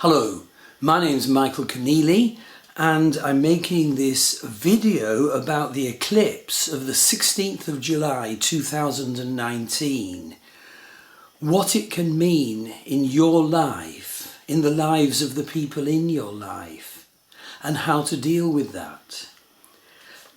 Hello, my name is Michael Conneely and I'm making this video about the eclipse of the 16th of July 2019. What it can mean in your life, in the lives of the people in your life, and how to deal with that.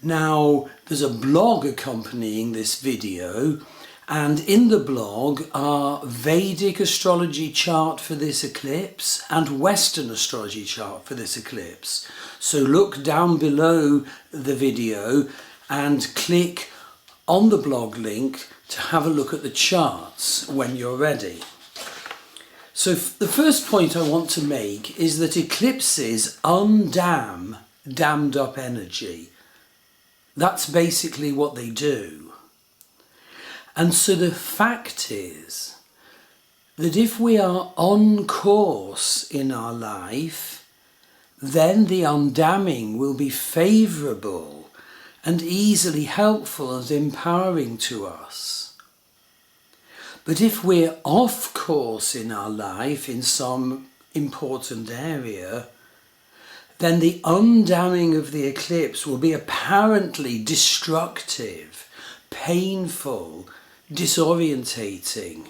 Now, there's a blog accompanying this video, and in the blog are Vedic astrology chart for this eclipse and Western astrology chart for this eclipse. So look down below the video and click on the blog link to have a look at the charts when you're ready. So the first point I want to make is that eclipses undam dammed up energy. That's basically what they do. And so the fact is that if we are on course in our life, then the undamming will be favourable and easily helpful and empowering to us. But if we're off course in our life in some important area, then the undamming of the eclipse will be apparently destructive, painful, disorientating.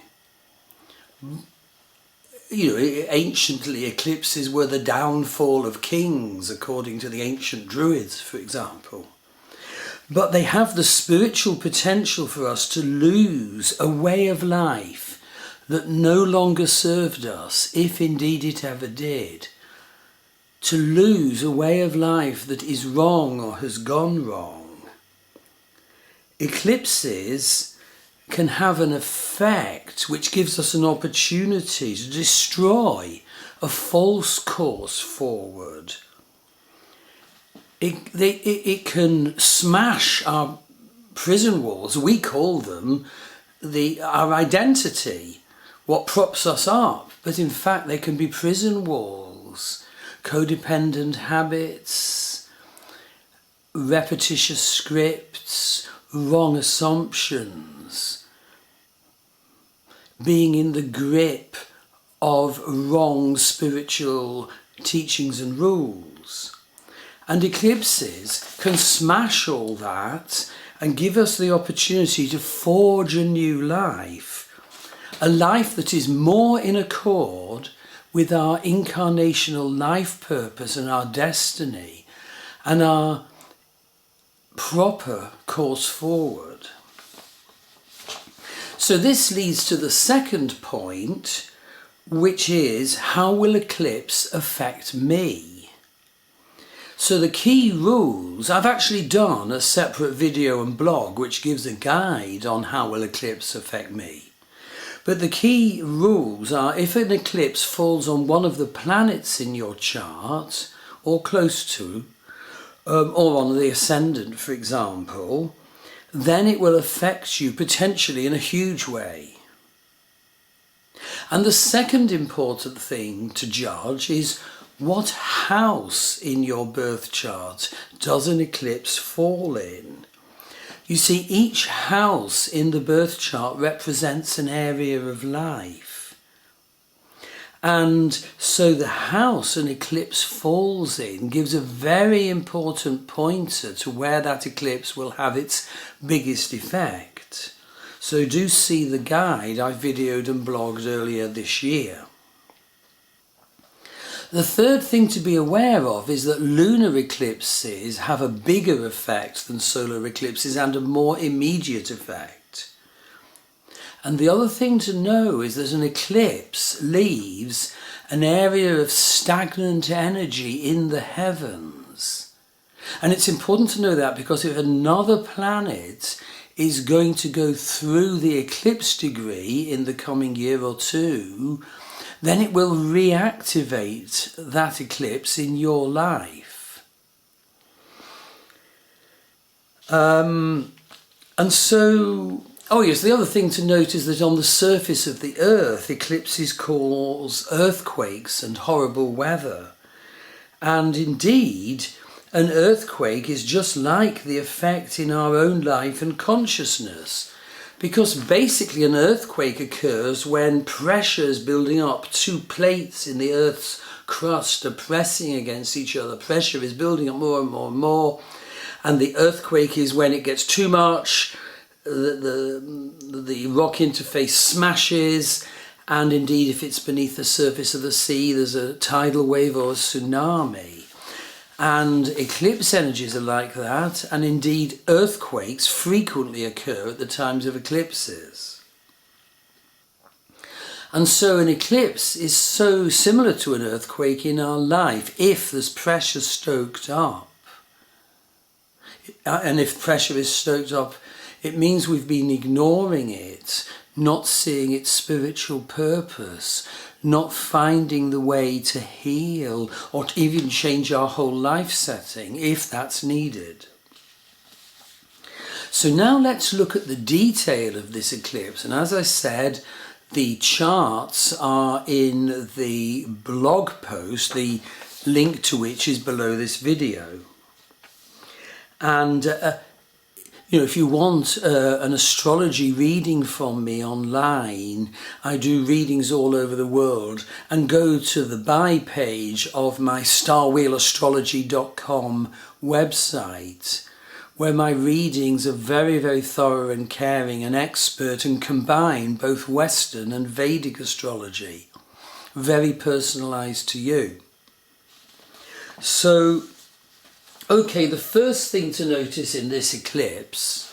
Anciently eclipses were the downfall of kings, according to the ancient Druids, for example. But they have the spiritual potential for us to lose a way of life that no longer served us, if indeed it ever did. To lose a way of life that is wrong or has gone wrong. Eclipses can have an effect which gives us an opportunity to destroy a false course forward. It can smash our prison walls. We call them our identity, what props us up. But in fact, they can be prison walls, codependent habits, repetitious scripts, wrong assumptions, being in the grip of wrong spiritual teachings and rules. And eclipses can smash all that and give us the opportunity to forge a new life, a life that is more in accord with our incarnational life purpose and our destiny and our proper course forward. So this leads to the second point, which is, how will eclipse affect me? So the key rules, I've actually done a separate video and blog which gives a guide on how will eclipse affect me. But the key rules are, if an eclipse falls on one of the planets in your chart, or close to, or on the ascendant, for example, then it will affect you potentially in a huge way. And the second important thing to judge is, what house in your birth chart does an eclipse fall in? You see, each house in the birth chart represents an area of life. And so the house an eclipse falls in gives a very important pointer to where that eclipse will have its biggest effect. So do see the guide I videoed and blogged earlier this year. The third thing to be aware of is that lunar eclipses have a bigger effect than solar eclipses and a more immediate effect. And the other thing to know is that an eclipse leaves an area of stagnant energy in the heavens. And it's important to know that, because if another planet is going to go through the eclipse degree in the coming year or two, then it will reactivate that eclipse in your life. The other thing to note is that on the surface of the Earth, eclipses cause earthquakes and horrible weather. And indeed, an earthquake is just like the effect in our own life and consciousness. Because basically an earthquake occurs when pressure is building up two plates in the Earth's crust are pressing against each other. Pressure is building up more and more and more. And the earthquake is when it gets too much, the rock interface smashes, and indeed if it's beneath the surface of the sea, there's a tidal wave or a tsunami. And eclipse energies are like that, and indeed earthquakes frequently occur at the times of eclipses. And so an eclipse is so similar to an earthquake in our life if there's pressure stoked up. And if pressure is stoked up, it means we've been ignoring it, not seeing its spiritual purpose, not finding the way to heal or to even change our whole life setting if that's needed. So now let's look at the detail of this eclipse. And as I said, the charts are in the blog post, the link to which is below this video. And if you want an astrology reading from me online, I do readings all over the world, and go to the buy page of my starwheelastrology.com website, where my readings are very, very thorough and caring and expert and combine both Western and Vedic astrology, very personalized to you. So, okay, the first thing to notice in this eclipse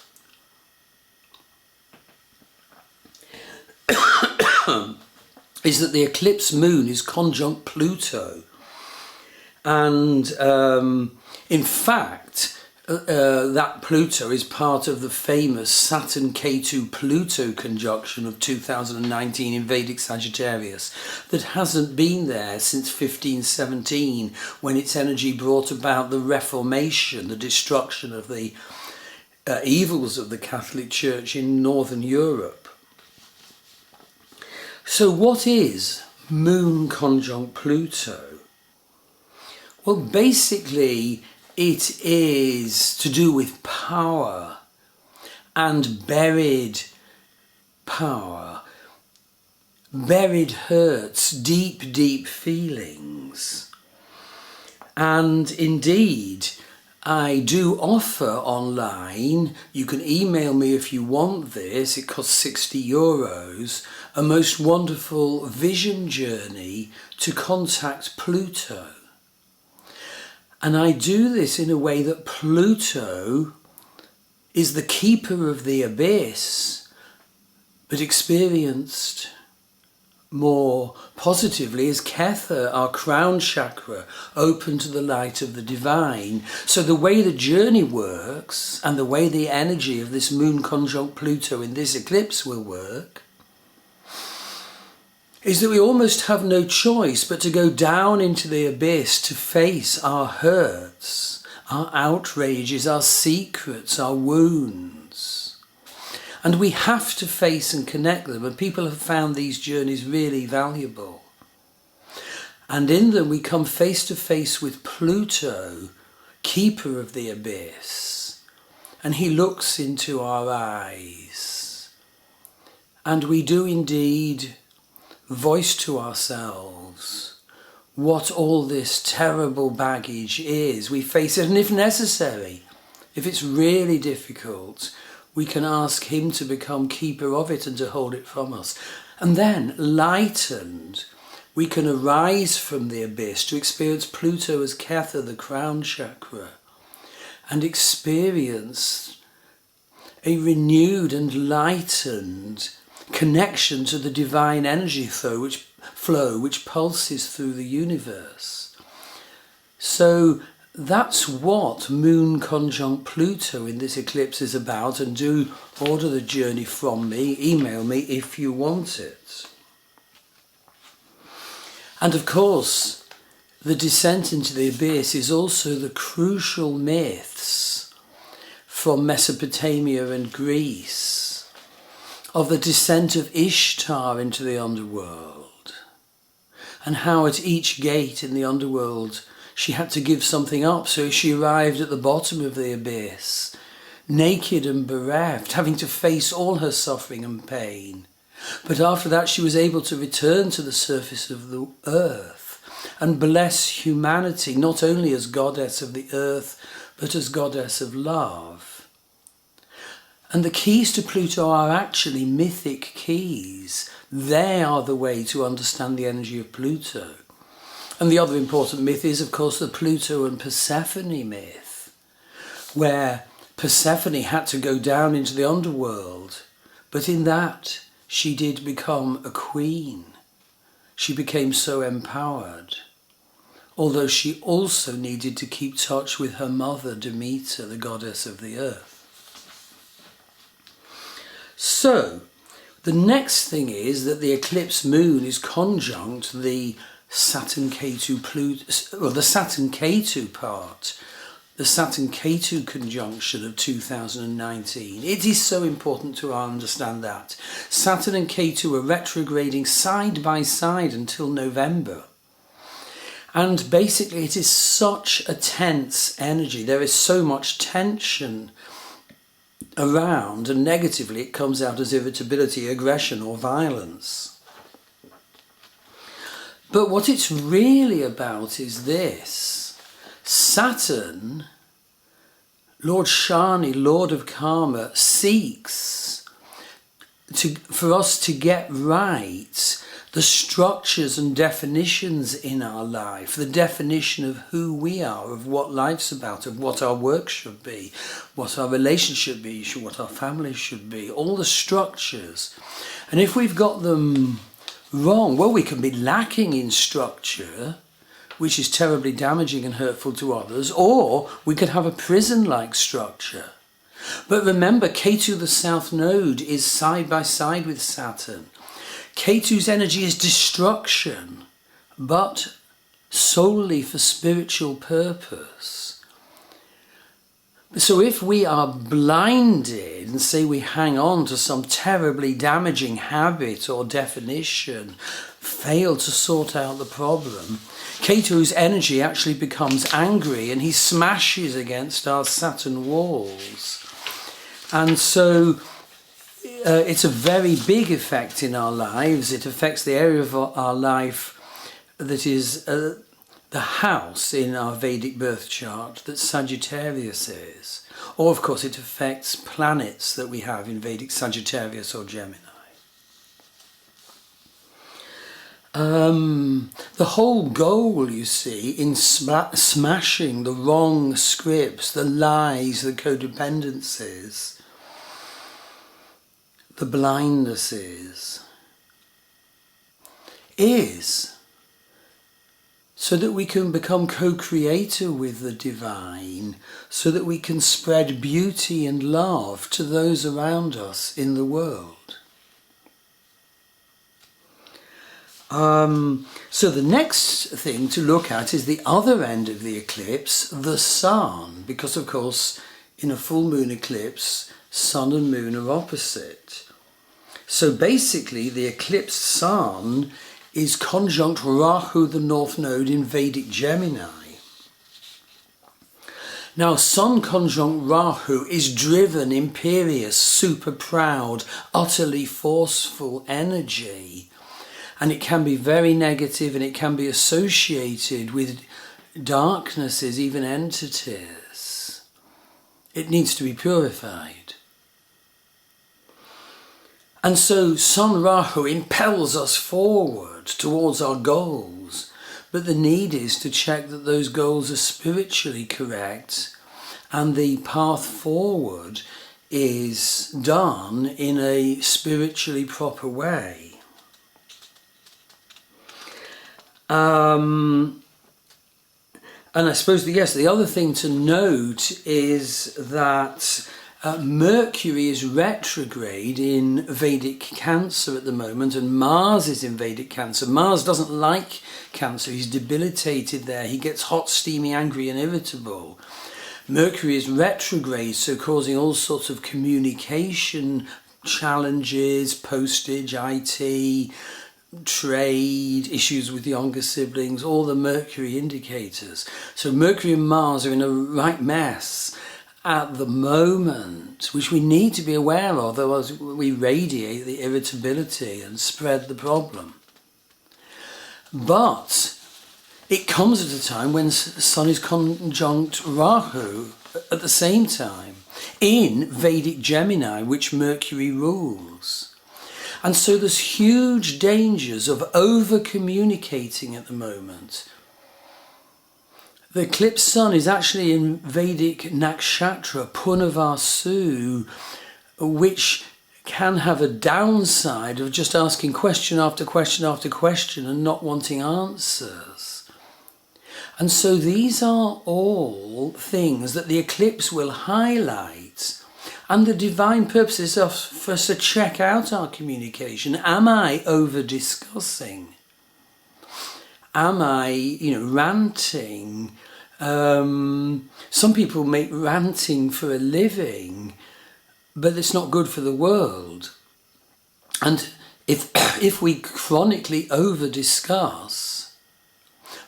is that the eclipse moon is conjunct Pluto. And in fact, that Pluto is part of the famous Saturn Ketu Pluto conjunction of 2019 in Vedic Sagittarius that hasn't been there since 1517, when its energy brought about the Reformation, the destruction of the evils of the Catholic Church in Northern Europe. So what is moon conjunct Pluto? Well, basically it is to do with power and buried power, buried hurts, deep, deep feelings. And indeed, I do offer online, you can email me if you want this, it costs €60, a most wonderful vision journey to contact Pluto. And I do this in a way that Pluto is the keeper of the abyss, but experienced more positively as Ketha, our crown chakra, open to the light of the divine. So the way the journey works, and the way the energy of this moon conjunct Pluto in this eclipse will work, is that we almost have no choice but to go down into the abyss to face our hurts, our outrages, our secrets, our wounds. And we have to face and connect them, and people have found these journeys really valuable. And in them we come face to face with Pluto, keeper of the abyss, and he looks into our eyes. And we do indeed voice to ourselves what all this terrible baggage is. We face it, and if necessary, if it's really difficult, we can ask him to become keeper of it and to hold it from us. And then, lightened, we can arise from the abyss to experience Pluto as Ketha, the crown chakra, and experience a renewed and lightened connection to the divine energy flow which pulses through the universe. So that's what moon conjunct Pluto in this eclipse is about, and do order the journey from me, email me if you want it. And of course, the descent into the abyss is also the crucial myths from Mesopotamia and Greece of the descent of Ishtar into the underworld, and how at each gate in the underworld she had to give something up, so she arrived at the bottom of the abyss, naked and bereft, having to face all her suffering and pain. But after that she was able to return to the surface of the earth and bless humanity, not only as goddess of the earth, but as goddess of love. And the keys to Pluto are actually mythic keys. They are the way to understand the energy of Pluto. And the other important myth is, of course, the Pluto and Persephone myth, where Persephone had to go down into the underworld, but in that she did become a queen. She became so empowered, although she also needed to keep touch with her mother, Demeter, the goddess of the earth. So, the next thing is that the eclipse moon is conjunct the Saturn-Ketu Pluto, well, the Saturn-Ketu part, the Saturn-Ketu conjunction of 2019. It is so important to understand that. Saturn and Ketu are retrograding side by side until November. And basically it is such a tense energy. There is so much tension around, and negatively it comes out as irritability, aggression or violence. But what it's really about is this. Saturn, Lord Shani, Lord of Karma, seeks for us to get right the structures and definitions in our life, the definition of who we are, of what life's about, of what our work should be, what our relationship should be, what our family should be, all the structures. And if we've got them wrong, well, we can be lacking in structure, which is terribly damaging and hurtful to others, or we could have a prison-like structure. But remember, Ketu, the south node, is side by side with Saturn. Ketu's energy is destruction, but solely for spiritual purpose. So if we are blinded and say we hang on to some terribly damaging habit or definition, fail to sort out the problem, Ketu's energy actually becomes angry and he smashes against our Saturn walls. And so it's a very big effect in our lives. It affects the area of our life that is the house in our Vedic birth chart that Sagittarius is. Or of course it affects planets that we have in Vedic Sagittarius or Gemini. The whole goal, you see, in smashing the wrong scripts, the lies, the codependencies, the blindnesses, is so that we can become co-creator with the divine, so that we can spread beauty and love to those around us in the world. So the next thing to look at is the other end of the eclipse, the sun, because of course in a full moon eclipse, sun and moon are opposite. So basically the eclipsed sun is conjunct Rahu, the north node in Vedic Gemini. Now, sun conjunct Rahu is driven, imperious, super proud, utterly forceful energy. And it can be very negative, and it can be associated with darknesses, even entities. It needs to be purified. And so Sun Rahu impels us forward towards our goals, but the need is to check that those goals are spiritually correct and the path forward is done in a spiritually proper way. And I suppose, the other thing to note is that Mercury is retrograde in Vedic Cancer at the moment, and Mars is in Vedic Cancer. Mars doesn't like Cancer, he's debilitated there, he gets hot, steamy, angry and irritable. Mercury is retrograde, so causing all sorts of communication challenges, postage, IT, trade, issues with younger siblings, all the Mercury indicators. So Mercury and Mars are in a right mess at the moment, which we need to be aware of, otherwise we radiate the irritability and spread the problem. But it comes at a time when the Sun is conjunct Rahu at the same time in Vedic Gemini, which Mercury rules. And so there's huge dangers of over-communicating at the moment. The eclipse sun is actually in Vedic Nakshatra, Punarvasu, which can have a downside of just asking question after question after question and not wanting answers. And so these are all things that the eclipse will highlight. And the divine purpose is for us to check out our communication. Am I over-discussing? Am I, ranting? Some people make ranting for a living, but it's not good for the world. And if we chronically over-discuss,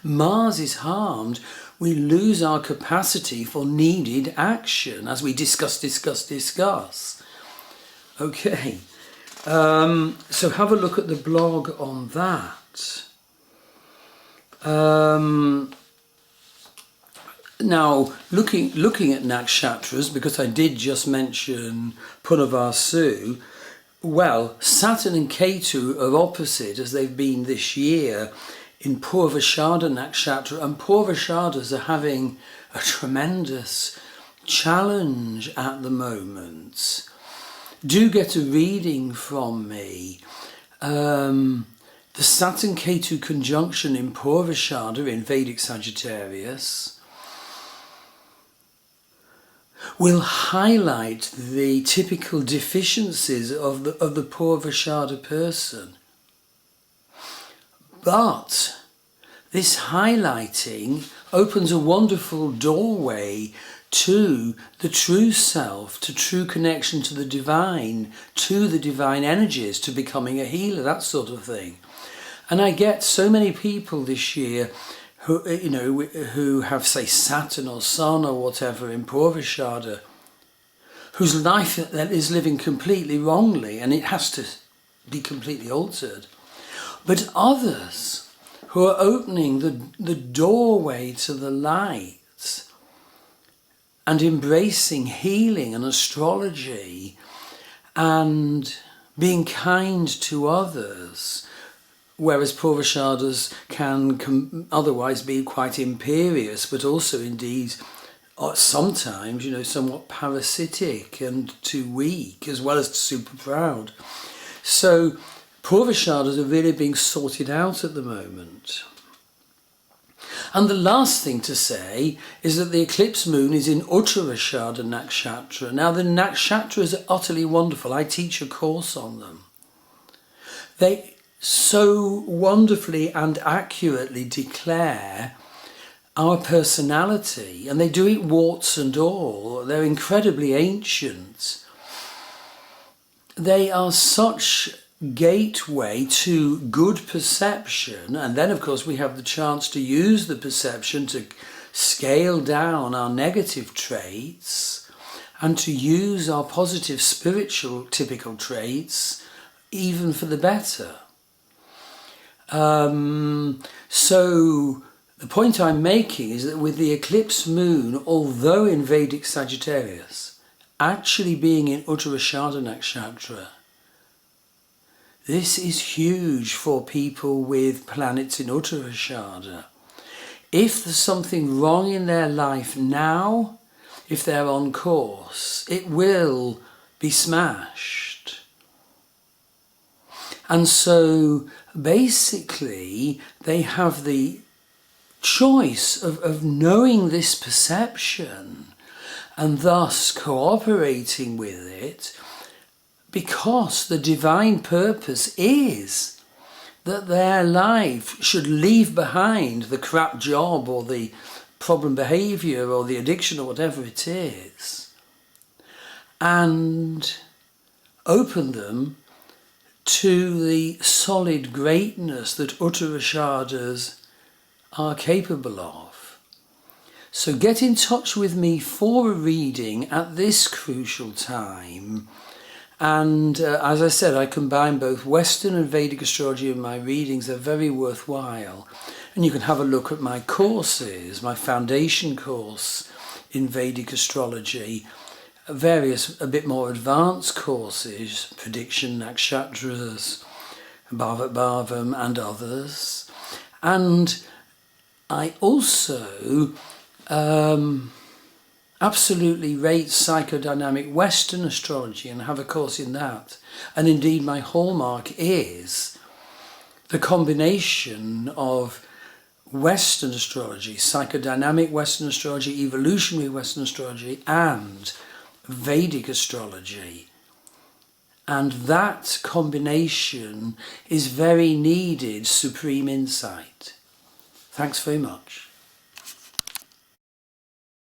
Mars is harmed. We lose our capacity for needed action as we discuss. Okay, so have a look at the blog on that. Now, looking at nakshatras, because I did just mention Punarvasu, well, Saturn and Ketu are opposite as they've been this year in Purvashada Nakshatra, and Purvashadas are having a tremendous challenge at the moment. Do get a reading from me. The Saturn-Ketu conjunction in Purvashada in Vedic Sagittarius will highlight the typical deficiencies of the Purvashada person. But this highlighting opens a wonderful doorway to the true self, to true connection to the divine energies, to becoming a healer, that sort of thing. And I get so many people this year who have, say, Saturn or Sun or whatever in Purvashada, whose life is living completely wrongly, and it has to be completely altered. But others who are opening the doorway to the light and embracing healing and astrology and being kind to others, whereas Purvashadas can otherwise be quite imperious, but also indeed sometimes, somewhat parasitic and too weak, as well as super proud. So Purvashadas are really being sorted out at the moment. And the last thing to say is that the eclipse moon is in Uttarashada Nakshatra. Now the nakshatras are utterly wonderful. I teach a course on them. They so wonderfully and accurately declare our personality, and they do it warts and all. They're incredibly ancient. They are such gateway to good perception, and then of course we have the chance to use the perception to scale down our negative traits and to use our positive spiritual typical traits even for the better. So the point I'm making is that with the eclipse moon, although in Vedic Sagittarius, actually being in Uttarashada Nakshatra, this is huge for people with planets in Uttarashada. If there's something wrong in their life now, if they're on course, it will be smashed. And so basically they have the choice of knowing this perception and thus cooperating with it, because the divine purpose is that their life should leave behind the crap job or the problem behaviour or the addiction or whatever it is, and open them to the solid greatness that Uttarashadas are capable of. So get in touch with me for a reading at this crucial time. And as I said, I combine both Western and Vedic astrology in my readings. They're very worthwhile. And you can have a look at my courses, my foundation course in Vedic astrology, various a bit more advanced courses, prediction nakshatras, bhavat bhavam and others. And I also absolutely rate psychodynamic Western astrology and have a course in that. And indeed my hallmark is the combination of Western astrology, psychodynamic Western astrology, evolutionary Western astrology, and Vedic astrology. And that combination is very needed supreme insight. Thanks very much.